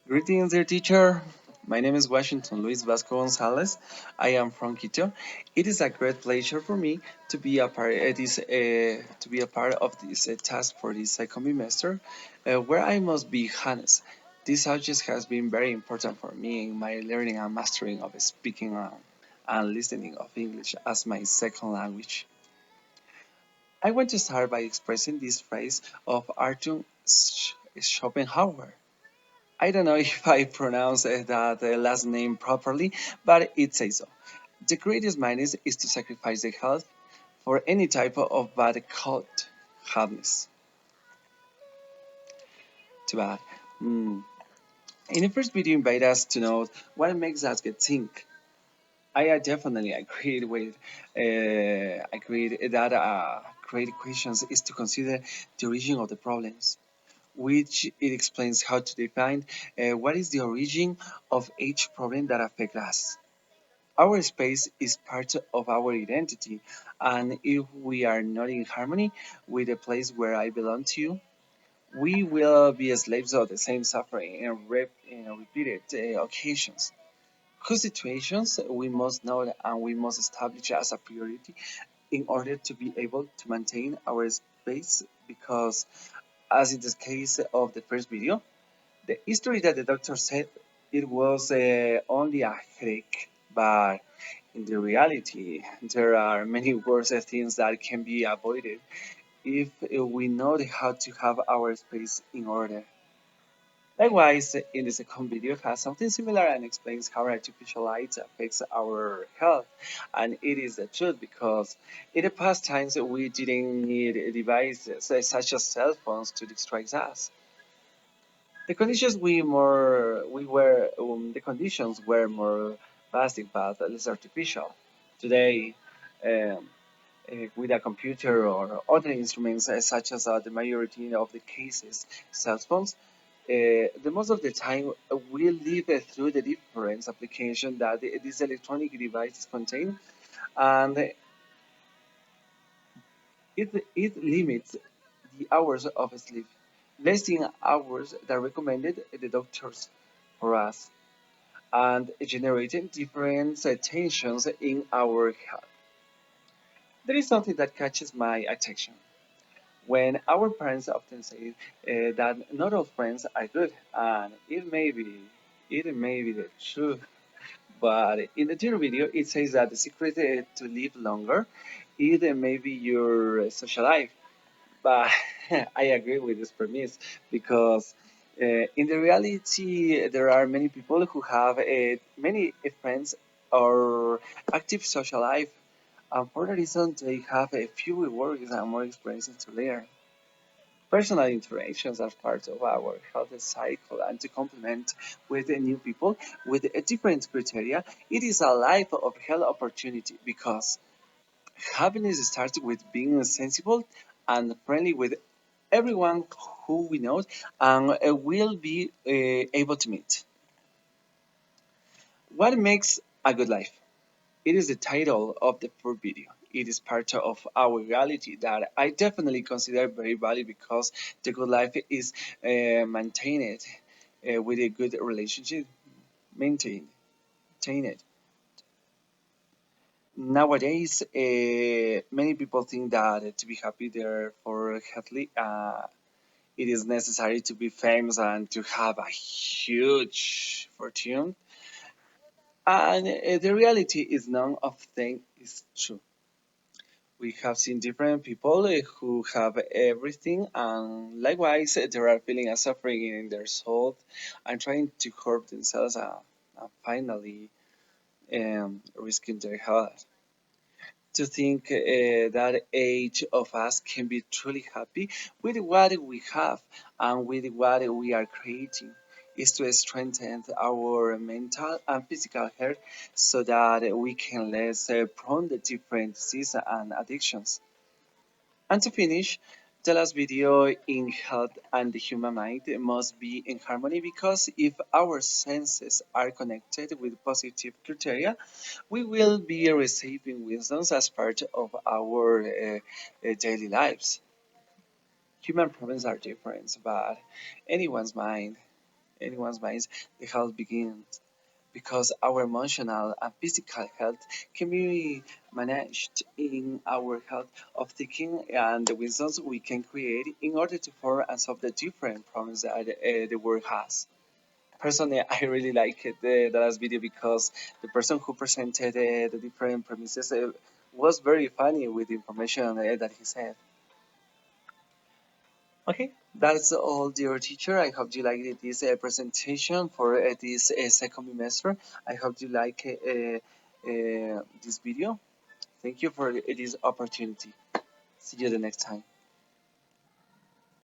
Greetings, dear teacher. My name is Washington Luis Vasco Gonzalez. I am from Quito. It is a great pleasure for me to be a part of this task for this second semester, where I must be honest. This subject has been very important for me in my learning and mastering of speaking and listening of English as my second language. I want to start by expressing this phrase of Arthur Schopenhauer. I don't know if I pronounce that last name properly, but it says so. The greatest madness is to sacrifice the health for any type of bad cult hardness. Too bad. Mm. In the first video, invite us to know what makes us get think. I definitely agreed that great questions is to consider the origin of the problems, which it explains how to define what is the origin of each problem that affects us. Our space is part of our identity, and if we are not in harmony with the place where I belong to, we will be slaves of the same suffering in repeated occasions. Whose situations we must know and we must establish as a priority in order to be able to maintain our space because, as in the case of the first video, the history that the doctor said it was only a headache, but in the reality, there are many worse things that can be avoided if we know how to have our space in order. Likewise, in the second video has something similar and explains how artificial light affects our health. And it is the truth because in the past times we didn't need devices such as cell phones to distract us. The conditions were more basic but less artificial. Today, um, with a computer or other instruments such as the majority of the cases cell phones, the most of the time we live through the different application that these electronic devices contain, and it limits the hours of sleep, less than hours that recommended the doctors for us, and generating different tensions in our health. There is something that catches my attention. When our parents often say that not all friends are good, and it may be the truth, but in the third video it says that the secret to live longer is maybe your social life. But I agree with this premise because in the reality, there are many people who have many friends or active social life. And for that reason, they have a few works and more experiences to learn. Personal interactions are part of our health cycle, and to complement with new people with a different criteria, it is a life of health opportunity because happiness starts with being sensible and friendly with everyone who we know and will be able to meet. What makes a good life? It is the title of the full video. It is part of our reality that I definitely consider very valuable because the good life is maintained with a good relationship, maintained, maintained. Nowadays, many people think that to be happy, therefore healthy, it is necessary to be famous and to have a huge fortune. And the reality is none of them is true. We have seen different people who have everything, and likewise, there are feeling a suffering in their soul and trying to curb themselves and finally risking their health. To think that age of us can be truly happy with what we have and with what we are creating is to strengthen our mental and physical health so that we can less prone to different diseases and addictions. And to finish, the last video in health and the human mind must be in harmony because if our senses are connected with positive criteria, we will be receiving wisdoms as part of our daily lives. Human problems are different, but anyone's mind. anyone's minds, the health begins because our emotional and physical health can be managed in our health of thinking and the wisdoms we can create in order to form and solve the different problems that the world has. Personally, I really like the last video because the person who presented the different premises was very funny with the information that he said. Okay, that's all, dear teacher. I hope you liked this presentation for this second semester. I hope you like this video. Thank you for this opportunity. See you the next time.